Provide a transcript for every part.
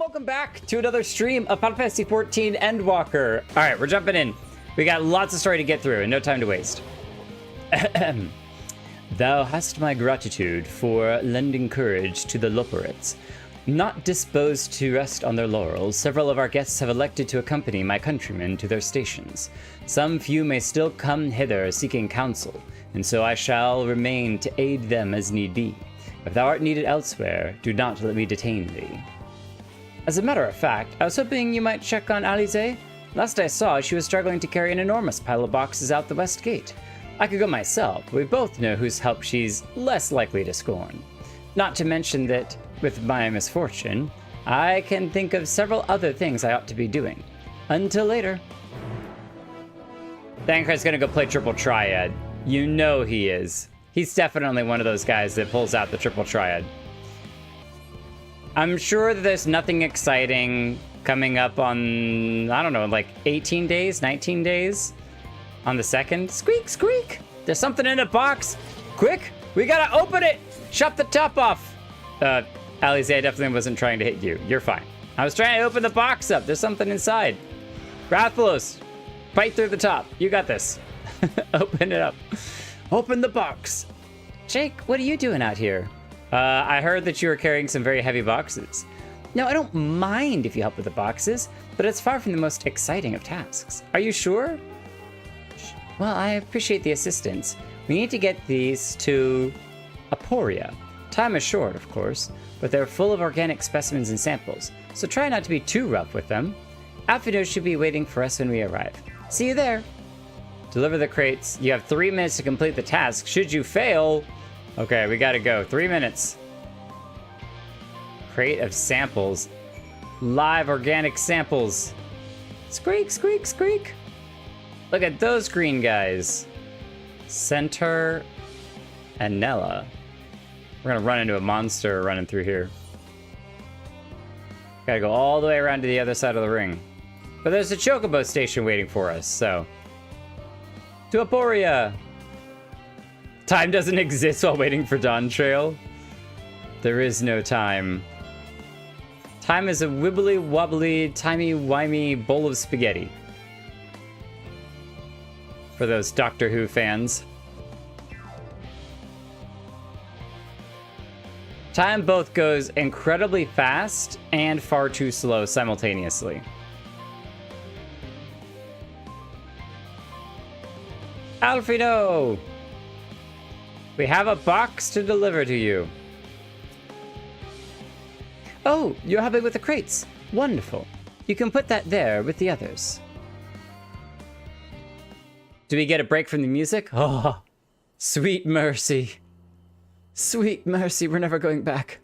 welcome back to another stream of FFXIV Endwalker. All right, we're jumping in. We got lots of story to get through and no time to waste. Thou hast my gratitude for lending courage to the Loporets. Not disposed to rest on their laurels, several of our guests have elected to accompany my countrymen to their stations. Some few may still come hither seeking counsel, and so I shall remain to aid them as need be. If thou art needed elsewhere, do not let me detain thee. As a matter of fact, I was hoping you might check on Alize. Last I saw, she was struggling to carry an enormous pile of boxes out the west gate. I could go myself, but we both know whose help she's less likely to scorn. Not to mention that, with my misfortune, I can think of several other things I ought to be doing. Until later. Thancred's gonna go play Triple Triad. You know he is. He's definitely one of those guys that pulls out the Triple Triad. I'm sure that there's nothing exciting coming up on, I don't know, like 18 days, 19 days? On the 2nd? Squeak, squeak! There's something in a box! Quick! We gotta open it! Shut the top off! Alize, I definitely wasn't trying to hit you. You're fine. I was trying to open the box up. There's something inside. Rathlos, bite through the top. You got this. Open it up. Open the box. Jake, what are you doing out here? I heard that you were carrying some very heavy boxes. No, I don't mind if you help with the boxes, but it's far from the most exciting of tasks. Are you sure? Well, I appreciate the assistance. We need to get these to Aporia. Time is short, of course, but they're full of organic specimens and samples, so try not to be too rough with them. Alfredo should be waiting for us when we arrive. See you there. Deliver the crates. You have 3 minutes to complete the task. Should you fail... Okay, we gotta go. 3 minutes. Crate of samples. Live organic samples. Squeak, squeak, squeak. Look at those green guys. Center and Nella. We're gonna run into a monster running through here. Gotta go all the way around to the other side of the ring. But there's a chocobo station waiting for us, so... To Aporia! Time doesn't exist while waiting for Dawn Trail. There is no time. Time is a wibbly wobbly, timey-wimey bowl of spaghetti. For those Doctor Who fans. Time both goes incredibly fast and far too slow simultaneously. Alfredo! We have a box to deliver to you. Oh, you're helping with the crates. Wonderful. You can put that there with the others. Do we get a break from the music? Oh, sweet mercy. Sweet mercy, we're never going back.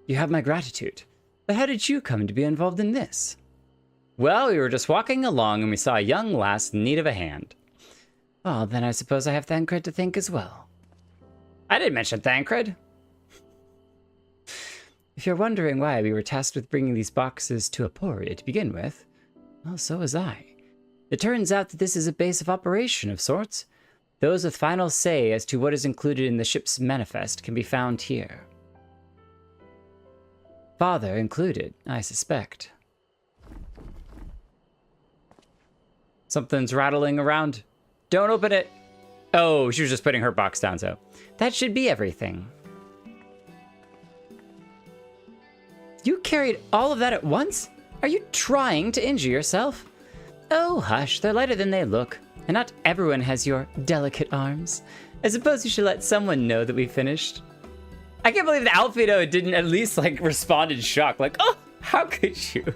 You have my gratitude. But how did you come to be involved in this? Well, we were just walking along and we saw a young lass in need of a hand. Well, then I suppose I have Thancred to thank as well. I didn't mention Thancred. If you're wondering why we were tasked with bringing these boxes to Aporia to begin with, well, so was I. It turns out that this is a base of operation of sorts. Those with final say as to what is included in the ship's manifest can be found here. Father included, I suspect. Something's rattling around. Don't open it. Oh, she was just putting her box down, so. That should be everything. You carried all of that at once? Are you trying to injure yourself? Oh, hush, they're lighter than they look. And not everyone has your delicate arms. I suppose you should let someone know that we finished. I can't believe that Alfredo didn't at least, like, respond in shock. Like, oh, how could you?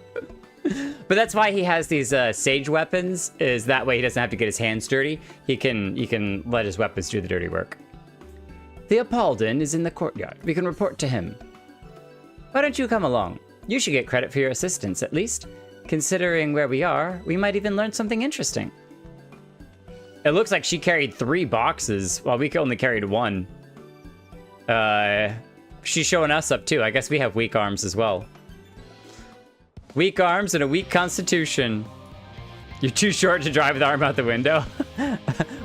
But that's why he has these sage weapons, is that way he doesn't have to get his hands dirty. He can let his weapons do the dirty work. The Apalden is in the courtyard. We can report to him. Why don't you come along? You should get credit for your assistance, at least. Considering where we are, we might even learn something interesting. It looks like she carried 3 boxes, while we only carried 1. She's showing us up too. I guess we have weak arms as well. Weak arms and a weak constitution. You're too short to drive with the arm out the window?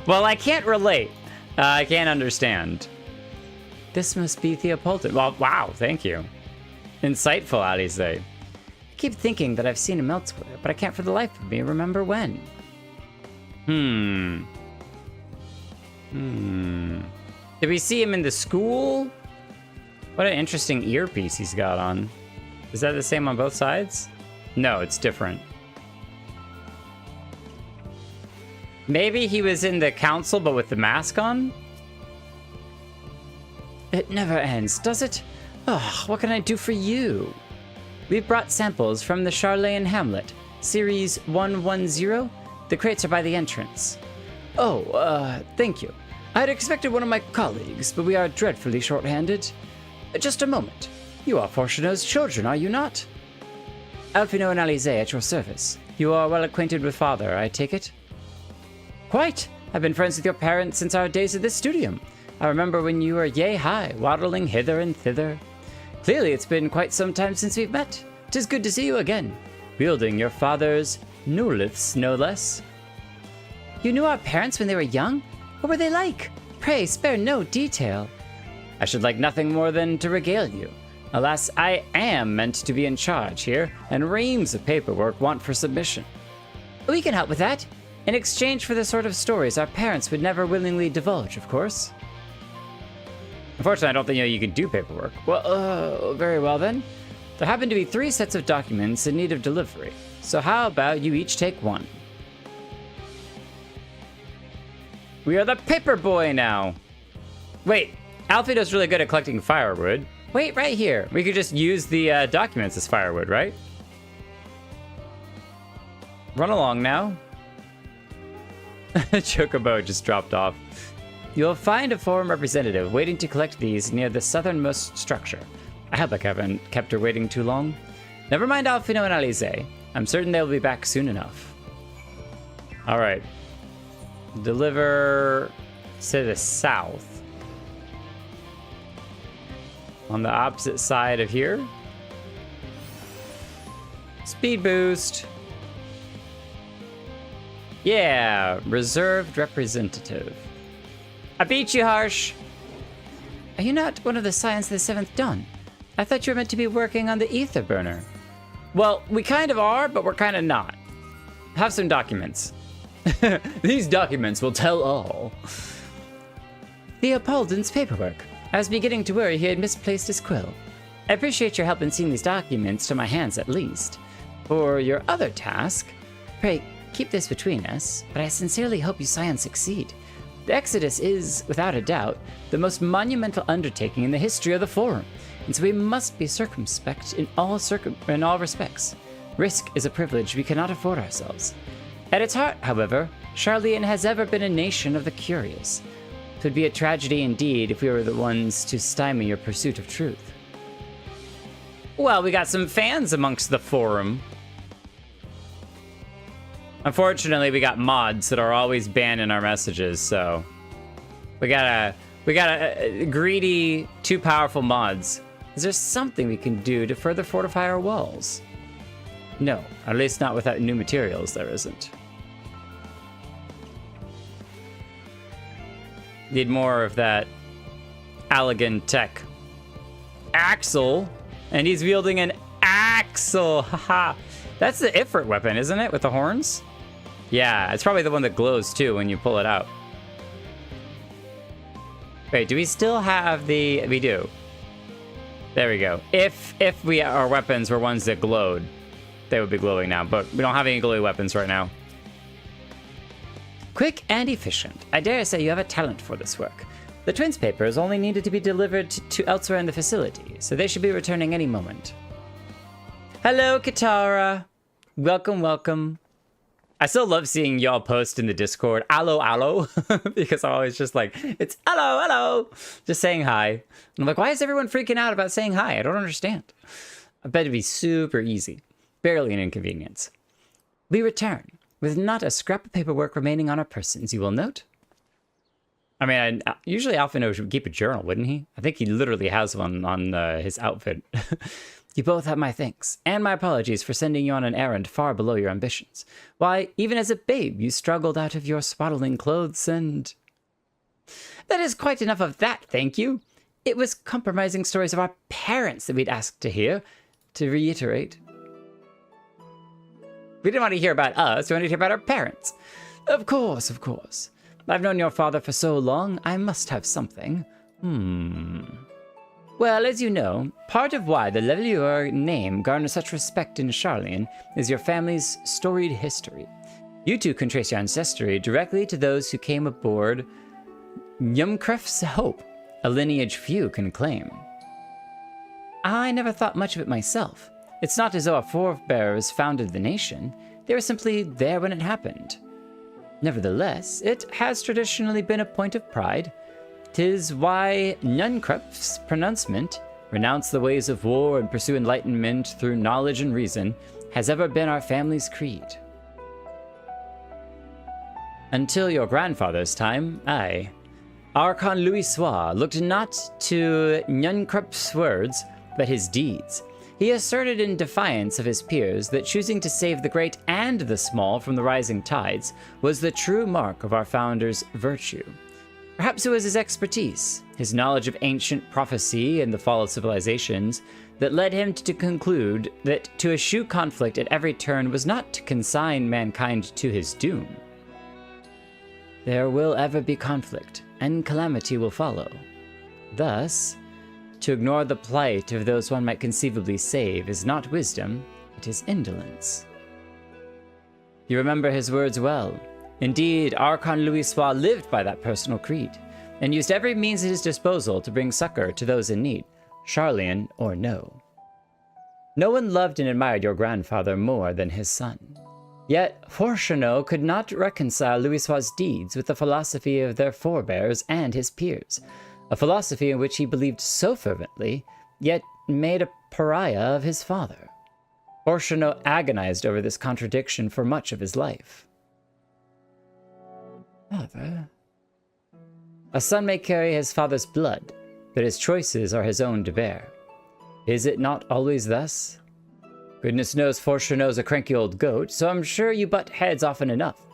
Well, I can't relate. I can't understand. This must be Theopolton. Well, wow, thank you. Insightful, Alize. I keep thinking that I've seen him elsewhere, but I can't for the life of me remember when. Did we see him in the school? What an interesting earpiece he's got on. Is that the same on both sides? No, it's different. Maybe he was in the council, but with the mask on? It never ends, does it? Oh, what can I do for you? We've brought samples from the Charlene Hamlet, Series 110. The crates are by the entrance. Oh, thank you. I had expected one of my colleagues, but we are dreadfully short-handed. Just a moment. You are Fortuna's children, are you not? Alfino and Alize at your service. You are well acquainted with father, I take it? Quite. I've been friends with your parents since our days at this studium. I remember when you were yay high, waddling hither and thither. Clearly it's been quite some time since we've met. 'Tis good to see you again, wielding your father's nuliths, no less. You knew our parents when they were young? What were they like? Pray, spare no detail. I should like nothing more than to regale you. Alas, I am meant to be in charge here, and reams of paperwork want for submission. We can help with that. In exchange for the sort of stories our parents would never willingly divulge, of course. Unfortunately, I don't think you can do paperwork. Well, very well then. There happen to be 3 sets of documents in need of delivery, so how about you each take one? We are the paper boy now. Wait, Alfredo's really good at collecting firewood. Wait, right here. We could just use the documents as firewood, right? Run along now. Chocobo just dropped off. You'll find a forum representative waiting to collect these near the southernmost structure. I hope I haven't kept her waiting too long. Never mind Alfino and Alize. I'm certain they'll be back soon enough. All right. Deliver to the south. On the opposite side of here. Speed boost. Yeah, reserved representative. I beat you, Harsh. Are you not one of the Scions of the 7th Dawn? I thought you were meant to be working on the ether burner. Well, we kind of are, but we're kind of not. Have some documents. These documents will tell all. Theopolden's paperwork. I was beginning to worry he had misplaced his quill. I appreciate your help in seeing these documents to my hands at least. For your other task, pray keep this between us, but I sincerely hope you Scions succeed. The Exodus is, without a doubt, the most monumental undertaking in the history of the Forum, and so we must be circumspect in all respects. Risk is a privilege we cannot afford ourselves. At its heart, however, Charlene has ever been a nation of the curious. It would be a tragedy indeed if we were the ones to stymie your pursuit of truth. Well, we got some fans amongst the Forum. Unfortunately, we got mods that are always banning our messages, so we got a greedy, too powerful mods. Is there something we can do to further fortify our walls? No, at least not without new materials, there isn't. Need more of that elegant tech. Axle, and he's wielding an axle, haha. That's the Ifrit weapon, isn't it, with the horns? Yeah, it's probably the one that glows too when you pull it out. Wait, do we still have the... We do. There we go. If our weapons were ones that glowed, they would be glowing now, but we don't have any glowy weapons right now. Quick and efficient. I dare say you have a talent for this work. The twins' papers only needed to be delivered to elsewhere in the facility, so they should be returning any moment. Hello, Katara. Welcome, welcome. I still love seeing y'all post in the Discord, allo, allo, because I'm always just like, it's allo, allo, just saying hi. And I'm like, why is everyone freaking out about saying hi? I don't understand. I bet it'd be super easy. Barely an inconvenience. We return with not a scrap of paperwork remaining on our persons, you will note. I mean, usually Alphino would keep a journal, wouldn't he? I think he literally has one on his outfit. You both have my thanks, and my apologies for sending you on an errand far below your ambitions. Why, even as a babe, you struggled out of your swaddling clothes and... That is quite enough of that, thank you. It was compromising stories of our parents that we'd asked to hear. To reiterate, We didn't want to hear about us. We wanted to hear about our parents. Of course, of course. I've known your father for so long, I must have something. Well, as you know, part of why the Leveilleur name garners such respect in Charlian is your family's storied history. You two can trace your ancestry directly to those who came aboard Yumcref's Hope, a lineage few can claim. I never thought much of it myself. It's not as though our forebears founded the nation. They were simply there when it happened. Nevertheless, it has traditionally been a point of pride. 'Tis why Yumcref's pronouncement, renounce the ways of war and pursue enlightenment through knowledge and reason, has ever been our family's creed. Until your grandfather's time, aye. Archon Louisoix looked not to Yumcref's words, but his deeds. He asserted in defiance of his peers that choosing to save the great and the small from the rising tides was the true mark of our founder's virtue. Perhaps it was his expertise, his knowledge of ancient prophecy and the fall of civilizations, that led him to conclude that to eschew conflict at every turn was not to consign mankind to his doom. There will ever be conflict, and calamity will follow. Thus, to ignore the plight of those one might conceivably save is not wisdom, it is indolence. You remember his words well. Indeed, Archon Louisoix lived by that personal creed, and used every means at his disposal to bring succor to those in need, Charlian or no. No one loved and admired your grandfather more than his son. Yet, Fourchereau could not reconcile Louisoix's deeds with the philosophy of their forebears and his peers, a philosophy in which he believed so fervently, yet made a pariah of his father. Fourchereau agonized over this contradiction for much of his life. Father? A son may carry his father's blood, but his choices are his own to bear. Is it not always thus? Goodness knows Fourchereau's a cranky old goat, so I'm sure you butt heads often enough.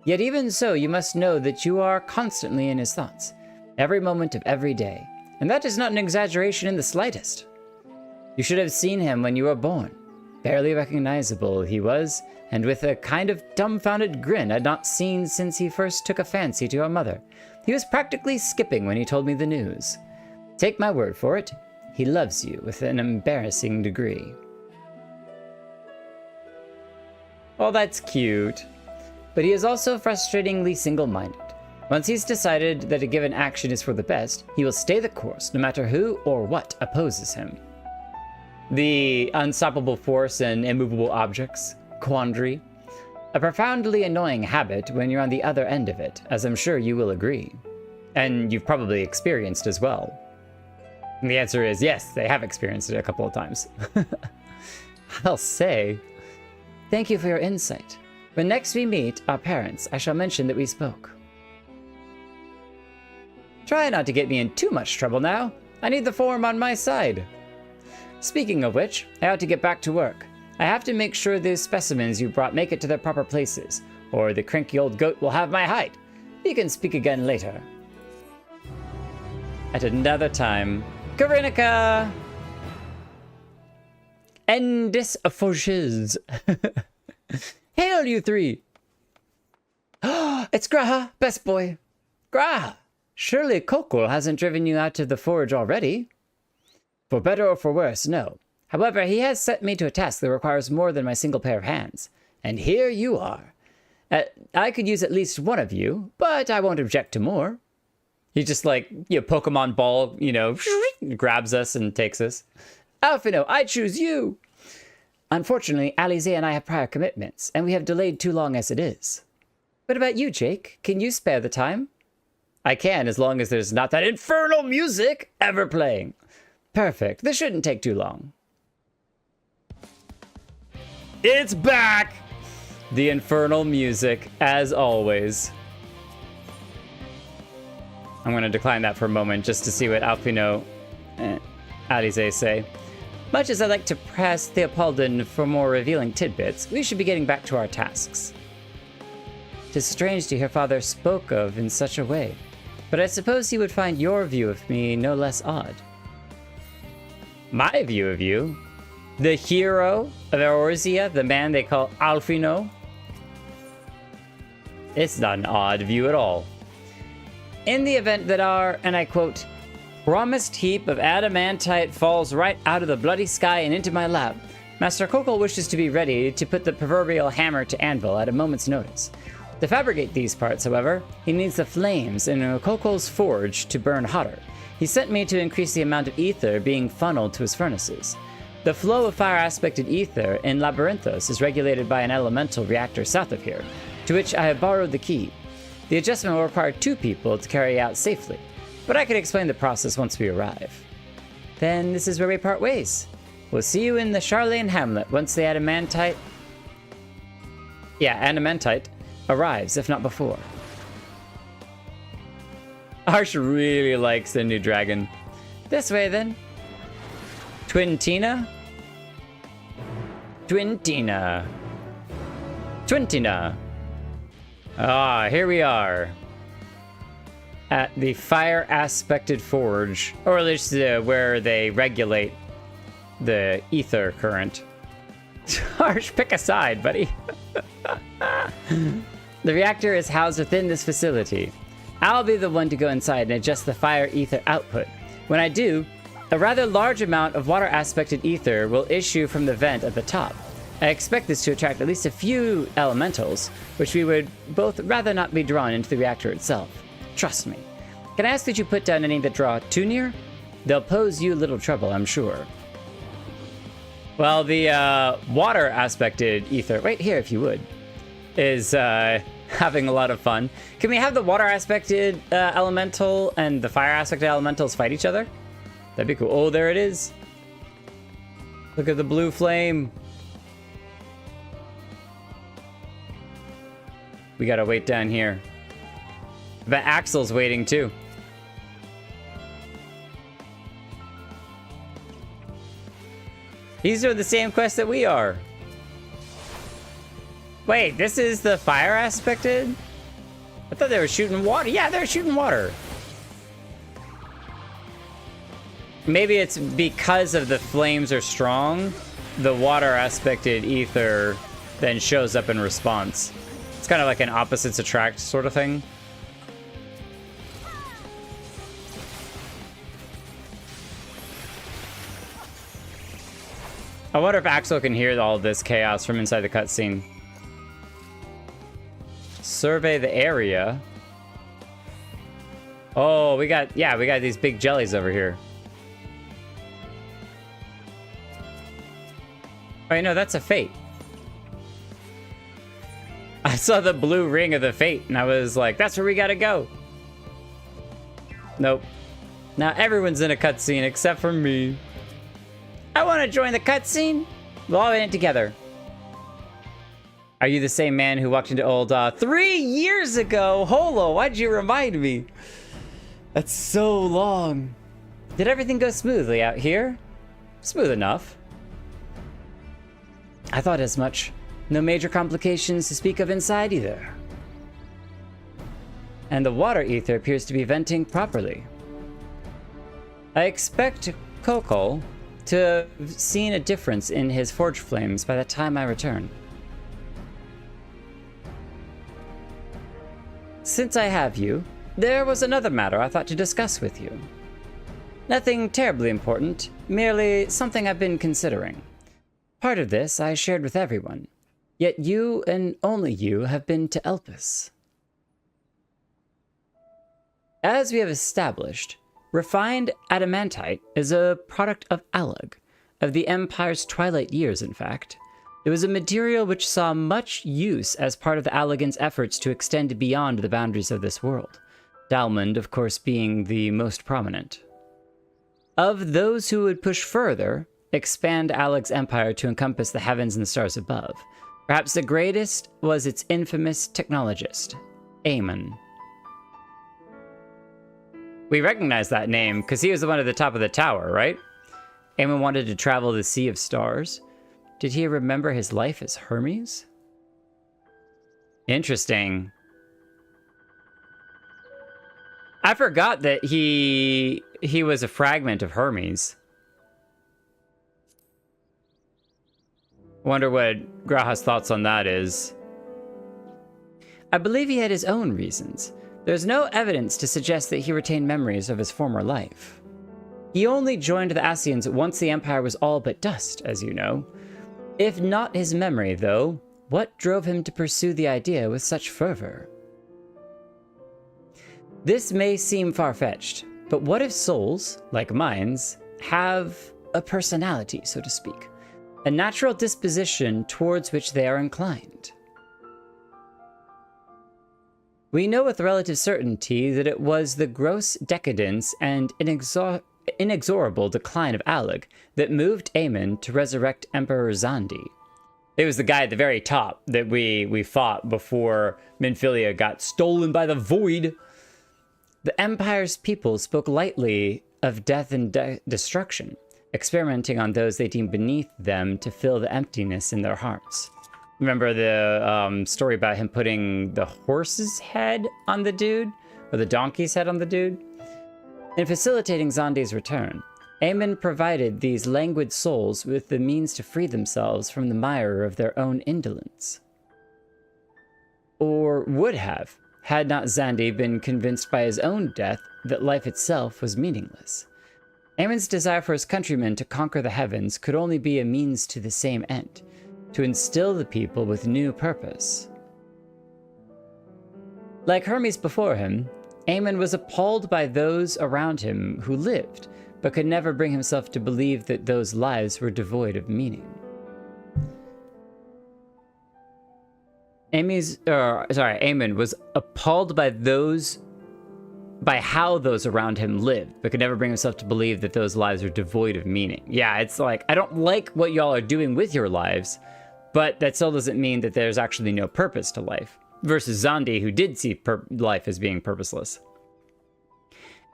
Yet even so, you must know that you are constantly in his thoughts, every moment of every day, and that is not an exaggeration in the slightest. You should have seen him when you were born. Barely recognizable he was, and with a kind of dumbfounded grin I'd not seen since he first took a fancy to your mother. He was practically skipping when he told me the news. Take my word for it, he loves you with an embarrassing degree. Well, that's cute. But he is also frustratingly single-minded. Once he's decided that a given action is for the best, he will stay the course, no matter who or what opposes him. The unstoppable force and immovable objects quandary. A profoundly annoying habit when you're on the other end of it, as I'm sure you will agree. And you've probably experienced as well. And the answer is yes, they have experienced it a couple of times. I'll say, thank you for your insight. When next we meet our parents, I shall mention that we spoke. Try not to get me in too much trouble now. I need the form on my side. Speaking of which, I ought to get back to work. I have to make sure those specimens you brought make it to their proper places, or the cranky old goat will have my hide. We can speak again later. At another time. Karinika! Endis Forges. Hail, you three! It's Graha, best boy. Graha! Surely Kokkol hasn't driven you out to the forge already? For better or for worse, no. However, he has set me to a task that requires more than my single pair of hands. And here you are. I could use at least one of you, but I won't object to more. He just Pokemon ball, grabs us and takes us. Alphino, I choose you! Unfortunately, Alize and I have prior commitments, and we have delayed too long as it is. What about you, Jake? Can you spare the time? I can, as long as there's not that infernal music ever playing. Perfect. This shouldn't take too long. It's back! The infernal music, as always. I'm going to decline that for a moment just to see what Alphino and Alize say. Much as I'd like to press Theopoldin for more revealing tidbits, we should be getting back to our tasks. 'Tis strange to hear Father spoke of in such a way, but I suppose he would find your view of me no less odd. My view of you? the hero of Eorzea, the man they call Alfino. It's not an odd view at all. In the event that our, and I quote, promised heap of adamantite falls right out of the bloody sky and into my lap, Master Kokkol wishes to be ready to put the proverbial hammer to anvil at a moment's notice. To fabricate these parts, however, he needs the flames in Kokkol's forge to burn hotter. He sent me to increase the amount of ether being funneled to his furnaces. The flow of fire-aspected ether in Labyrinthos is regulated by an elemental reactor south of here, to which I have borrowed the key. The adjustment will require 2 people to carry out safely, but I can explain the process once we arrive. Then this is where we part ways. We'll see you in the Charlene Hamlet once the adamantite arrives, if not before. Arsh really likes the new dragon. This way, then. Twintina? Twintina. Twintina. Ah, here we are. At the fire-aspected forge. Or at least where they regulate the ether current. Arsh, pick a side, buddy. The reactor is housed within this facility. I'll be the one to go inside and adjust the fire ether output. When I do, a rather large amount of water-aspected ether will issue from the vent at the top. I expect this to attract at least a few elementals, which we would both rather not be drawn into the reactor itself. Trust me. Can I ask that you put down any that draw too near? They'll pose you little trouble, I'm sure. Well, the water-aspected ether, right here if you would, is having a lot of fun. Can we have the water-aspected elemental and the fire-aspected elementals fight each other? That'd be cool. Oh, there it is. Look at the blue flame. We gotta wait down here. But Axel's waiting too. These are the same quest that we are. Wait, this is the fire aspected? I thought they were shooting water. Yeah, they're shooting water. Maybe it's because of the flames are strong, the water aspected ether then shows up in response. It's kind of like an opposites attract sort of thing. I wonder if Axel can hear all of this chaos from inside the cutscene. Survey the area. Oh, we got these big jellies over here. Wait, no, that's a fate. I saw the blue ring of the fate, and I was like, that's where we gotta go. Nope. Now everyone's in a cutscene except for me. I want to join the cutscene. We'll all in it together. Are you the same man who walked into old 3 years ago? Holo, why'd you remind me? That's so long. Did everything go smoothly out here? Smooth enough. I thought as much. No major complications to speak of inside either. And the water ether appears to be venting properly. I expect Kokkol to have seen a difference in his forge flames by the time I return. Since I have you, there was another matter I thought to discuss with you. Nothing terribly important, merely something I've been considering. Part of this I shared with everyone, yet you and only you have been to Elpis. As we have established, refined adamantite is a product of Allag, of the Empire's twilight years, in fact. It was a material which saw much use as part of the Allagans' efforts to extend beyond the boundaries of this world, Dalmond, of course, being the most prominent. Of those who would push further, expand Allag's empire to encompass the heavens and the stars above, perhaps the greatest was its infamous technologist, Aemon. We recognize that name because he was the one at the top of the tower, right? Aemon wanted to travel the Sea of Stars. Did he remember his life as Hermes? Interesting. I forgot that he was a fragment of Hermes. Wonder what Graha's thoughts on that is. I believe he had his own reasons. There's no evidence to suggest that he retained memories of his former life. He only joined the Scions once the Empire was all but dust, as you know. If not his memory, though, what drove him to pursue the idea with such fervor? This may seem far-fetched, but what if souls, like minds, have a personality, so to speak? A natural disposition towards which they are inclined. We know with relative certainty that it was the gross decadence and inexorable decline of Alec that moved Aemon to resurrect Emperor Zandi. It was the guy at the very top that we fought before Minfilia got stolen by the Void. The Empire's people spoke lightly of death and destruction, experimenting on those they deemed beneath them to fill the emptiness in their hearts. Remember the story about him putting the horse's head on the dude? Or the donkey's head on the dude? In facilitating Zandi's return, Aemon provided these languid souls with the means to free themselves from the mire of their own indolence. Or would have, had not Zandi been convinced by his own death that life itself was meaningless. Aemon's desire for his countrymen to conquer the heavens could only be a means to the same end, to instill the people with new purpose. Like Hermes before him, Aemon was appalled by those around him who lived, but could never bring himself to believe that those lives were devoid of meaning. Aemon was appalled by how those around him lived, but could never bring himself to believe that those lives were devoid of meaning. Yeah, it's like, I don't like what y'all are doing with your lives, but that still doesn't mean that there's actually no purpose to life. Versus Zandi, who did see life as being purposeless.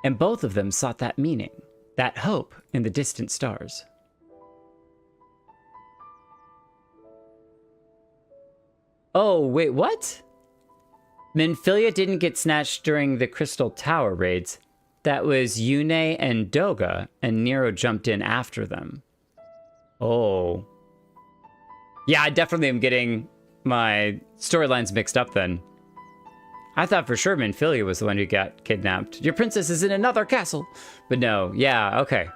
And both of them sought that meaning, that hope in the distant stars. Oh, wait, what? Minfilia didn't get snatched during the Crystal Tower raids. That was Yune and Doga, and Nero jumped in after them. Oh. Yeah, I definitely am getting my storylines mixed up then. I thought for sure Minfilia was the one who got kidnapped. Your princess is in another castle. But no, yeah, okay.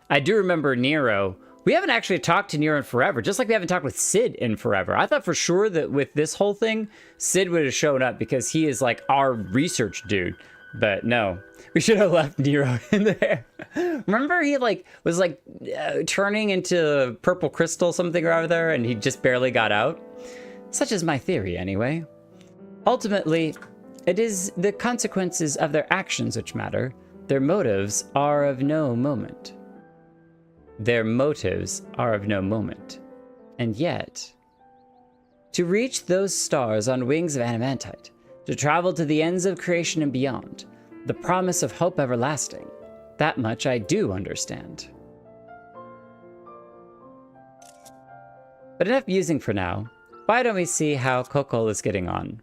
I do remember Nero. We haven't actually talked to Nero in forever, just like we haven't talked with Sid in forever. I thought for sure that with this whole thing, Sid would have shown up because he is like our research dude. But no, we should have left Nero in there. Remember he was turning into purple crystal something or other, and he just barely got out? Such is my theory anyway. Ultimately, it is the consequences of their actions which matter. Their motives are of no moment. Their motives are of no moment. And yet, to reach those stars on wings of adamantite, to travel to the ends of creation and beyond, the promise of hope everlasting, that much I do understand. But enough musing for now. Why don't we see how Kokkol is getting on?